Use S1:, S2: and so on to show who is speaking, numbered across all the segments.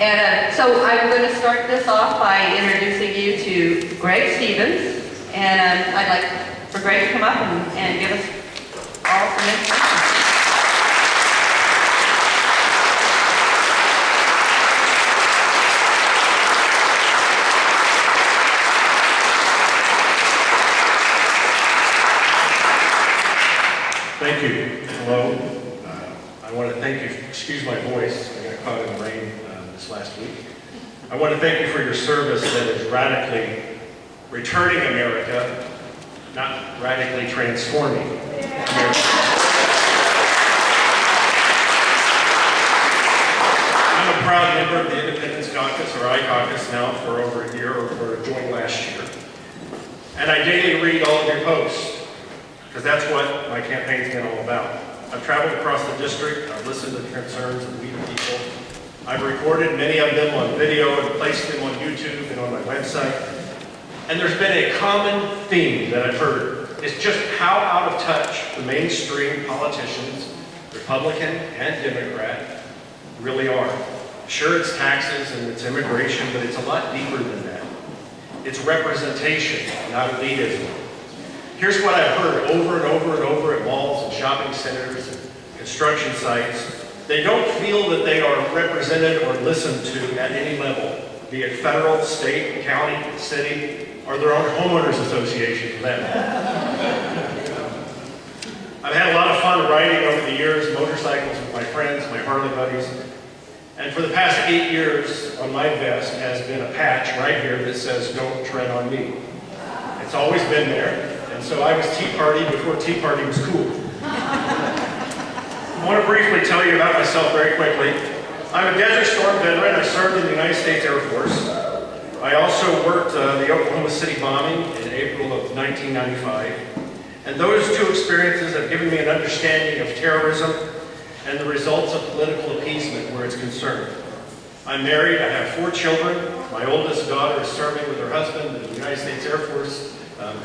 S1: And so I'm going to start this off by introducing you to Greg Stepehens. And I'd like for Greg to come up and give us all some information.
S2: Thank you. Hello. I want to thank you. Excuse my voice. I got caught in the rain this last week. I want to thank you for your service that is radically returning America, not radically transforming America. I'm a proud member of the Independence Caucus, or iCaucus now, for over a year, or joined last year. And I daily read all of your posts, because that's what my campaign's been all about. I've traveled across the district, I've listened to the concerns of we the people. I've recorded many of them on video and placed them on YouTube and on my website. And there's been a common theme that I've heard. It's just how out of touch the mainstream politicians, Republican and Democrat, really are. Sure, it's taxes and it's immigration, but it's a lot deeper than that. It's representation, not elitism. Here's what I've heard over and over and over at malls and shopping centers and construction sites. They don't feel that they are represented or listened to at any level, be it federal, state, county, city, or their own homeowners association for that matter. I've had a lot of fun riding over the years, motorcycles with my friends, my Harley buddies. And for the past 8 years, on my vest has been a patch right here that says, "Don't tread on me." It's always been there. And so I was Tea Party before Tea Party was cool. I want to briefly tell you about myself very quickly. I'm a Desert Storm veteran. I served in the United States Air Force. I also worked the Oklahoma City bombing in April of 1995. And those two experiences have given me an understanding of terrorism and the results of political appeasement where it's concerned. I'm married. I have 4 children. My oldest daughter is serving with her husband in the United States Air Force.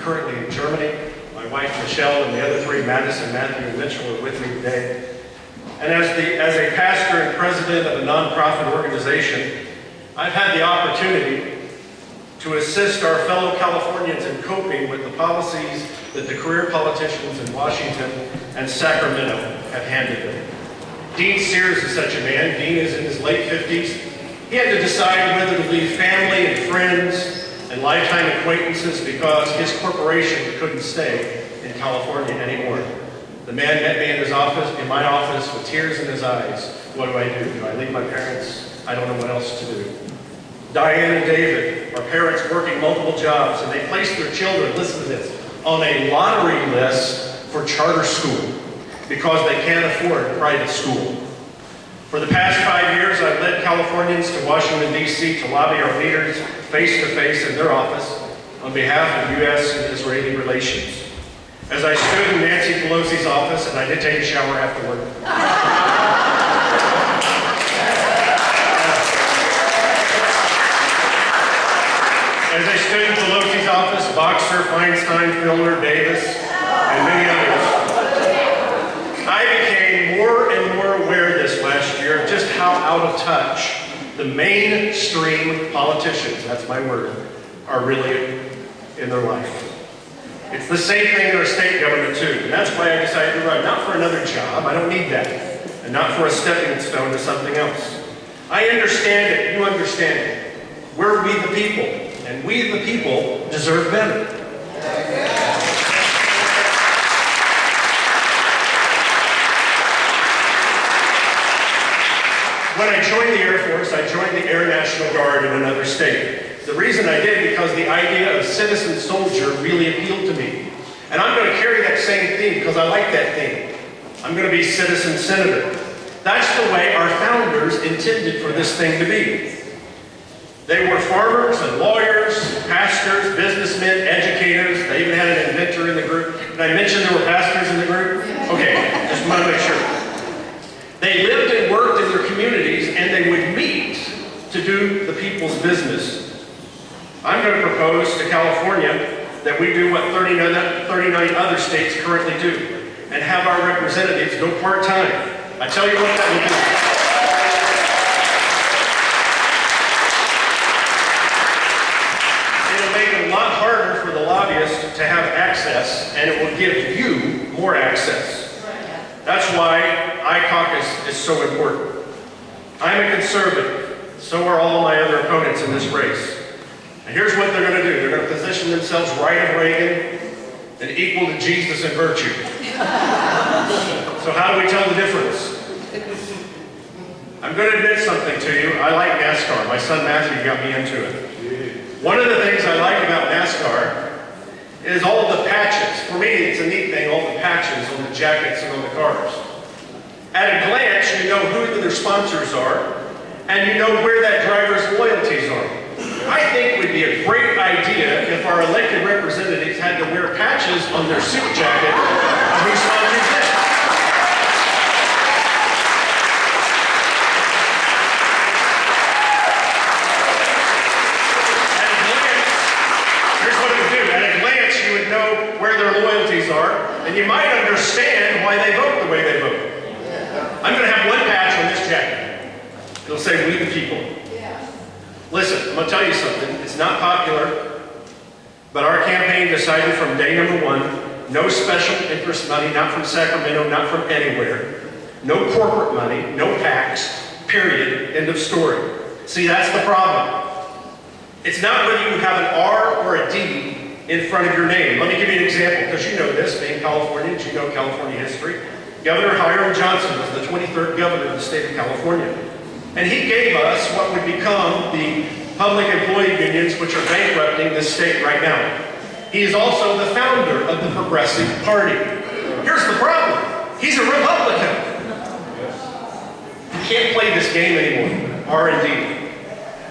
S2: Currently in Germany. My wife Michelle and the other 3, Madison, Matthew, and Mitchell, are with me today. And as a pastor and president of a nonprofit organization, I've had the opportunity to assist our fellow Californians in coping with the policies that the career politicians in Washington and Sacramento have handed them. Dean Sears is such a man. Dean is in his late 50s. He had to decide whether to leave family and friends and lifetime acquaintances because his corporation couldn't stay in California anymore. The man met me in my office with tears in his eyes. What do I do? Do I leave my parents? I don't know what else to do. Diane and David are parents working multiple jobs, and they placed their children, listen to this, on a lottery list for charter school because they can't afford private school. For the past 5 years, I've led Californians to Washington, D.C. to lobby our leaders face-to-face in their office on behalf of U.S. and Israeli relations. As I stood in Nancy Pelosi's office, and I did take a shower afterward, as I stood in Pelosi's office, Boxer, Feinstein, Filner, Davis, and many others, I became more and more aware this last year of just how out of touch the mainstream politicians, that's my word, are really in their life. It's the same thing in our state government too, and that's why I decided to run. Not for another job, I don't need that, and not for a stepping stone to something else. I understand it, you understand it. We're we the people, and we the people deserve better. When I joined the Air Force, I joined the Air National Guard in another state. The reason I did, because the idea of citizen soldier really appealed to me. And I'm going to carry that same theme because I like that theme. I'm going to be citizen senator. That's the way our founders intended for this thing to be. They were farmers and lawyers, pastors, businessmen, educators. They even had an inventor in the group. Did I mention there were pastors in the group? Okay, just want to make sure. They lived and worked in their communities, and they would meet to do the people's business. I'm going to propose to California that we do what 39 other states currently do, and have our representatives go part-time. I tell you what that will do. access, and it will give you more access. That's why iCaucus is so important. I'm a conservative. So are all my other opponents in this race. And here's what they're going to do. They're going to position themselves right of Reagan and equal to Jesus in virtue. So how do we tell the difference? I'm going to admit something to you. I like NASCAR. My son Matthew got me into it. One of the things I like about NASCAR is all of the patches. For me, it's a neat thing, all the patches on the jackets and on the cars. At a glance, you know who their sponsors are, and you know where that driver's loyalties are. I think it would be a great idea if our elected representatives had to wear patches on their suit jacket of who sponsors them. Where their loyalties are, and you might understand why they vote the way they vote. I'm going to have one patch on this jacket. It'll say, "We the people." Listen, I'm going to tell you something. It's not popular, but our campaign decided from day number one, no special interest money, not from Sacramento, not from anywhere. No corporate money, no PACs, period, end of story. See, that's the problem. It's not whether you have an R or a D in front of your name. Let me give you an example, because you know this, being Californians, you know California history. Governor Hiram Johnson was the 23rd governor of the state of California. And he gave us what would become the public employee unions, which are bankrupting this state right now. He is also the founder of the Progressive Party. Here's the problem. He's a Republican. You can't play this game anymore, R&D.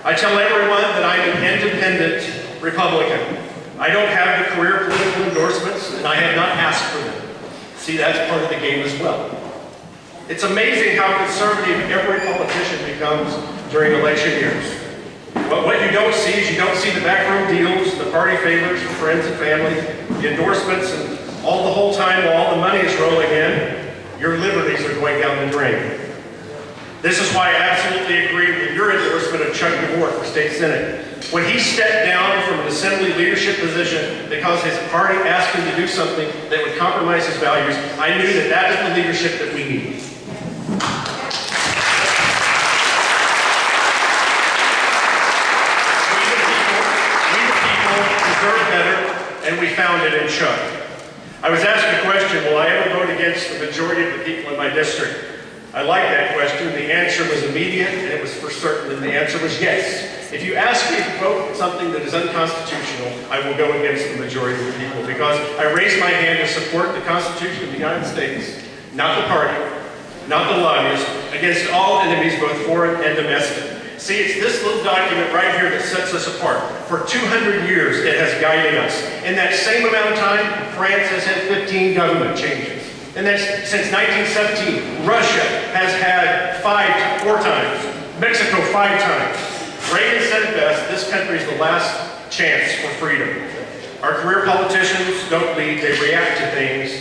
S2: I tell everyone that I'm an independent Republican. I don't have the career political endorsements, and I have not asked for them. See, that's part of the game as well. It's amazing how conservative every politician becomes during election years. But what you don't see is you don't see the backroom deals, the party favors for friends and family, the endorsements, and all the whole time while all the money is rolling in, your liberties are going down the drain. This is why I absolutely agree with your endorsement of Chuck DeMore for State Senate. When he stepped down from an assembly leadership position because his party asked him to do something that would compromise his values, I knew that that is the leadership that we need. We the people deserve better, and we found it in Chuck. I was asked a question, will I ever vote against the majority of the people in my district? I like that question. The answer was immediate, and it was for certain, and the answer was yes. If you ask me to vote something that is unconstitutional, I will go against the majority of the people, because I raise my hand to support the Constitution of the United States, not the party, not the lobbyists, against all enemies, both foreign and domestic. See, it's this little document right here that sets us apart. For 200 years, it has guided us. In that same amount of time, France has had 15 government changes. And that's since 1917. Russia has had 4 times. Mexico 5 times. Reagan said it best, this country is the last chance for freedom. Our career politicians don't lead, they react to things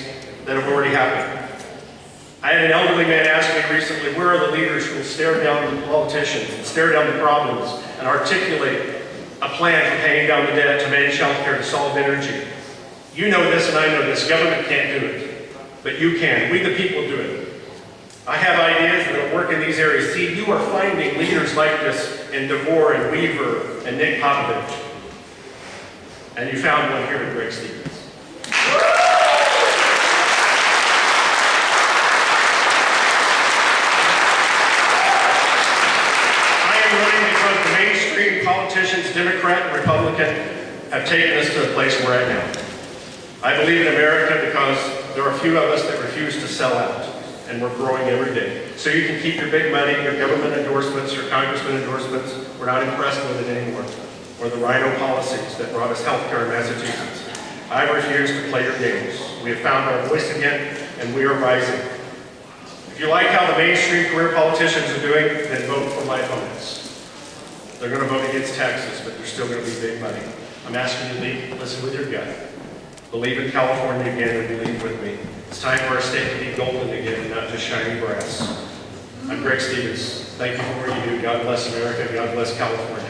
S2: that have already happened. I had an elderly man ask me recently, where are the leaders who will stare down the politicians, and stare down the problems, and articulate a plan for paying down the debt, to manage health care, to solve energy? You know this and I know this, government can't do it, but you can. We the people do it. I have ideas that will work in these areas. See, you are finding leaders like this in DeVore and Weaver and Nick Popovich. And you found one here in Greg Stepehens. I am running because the mainstream politicians, Democrat and Republican, have taken us to the place we're at now. I believe in America because there are a few of us that refuse to sell out. And we're growing every day. So you can keep your big money, your government endorsements, your congressman endorsements. We're not impressed with it anymore. Or the rhino policies that brought us health care in Massachusetts. I refuse to play your games. We have found our voice again, and we are rising. If you like how the mainstream career politicians are doing, then vote for my opponents. They're going to vote against taxes, but they're still going to be big money. I'm asking you to listen with your gut. Believe in California again, and believe with me. It's time for our state to be golden again and not just shiny brass. I'm Greg Stepehens. Thank you for what you do. God bless America. God bless California.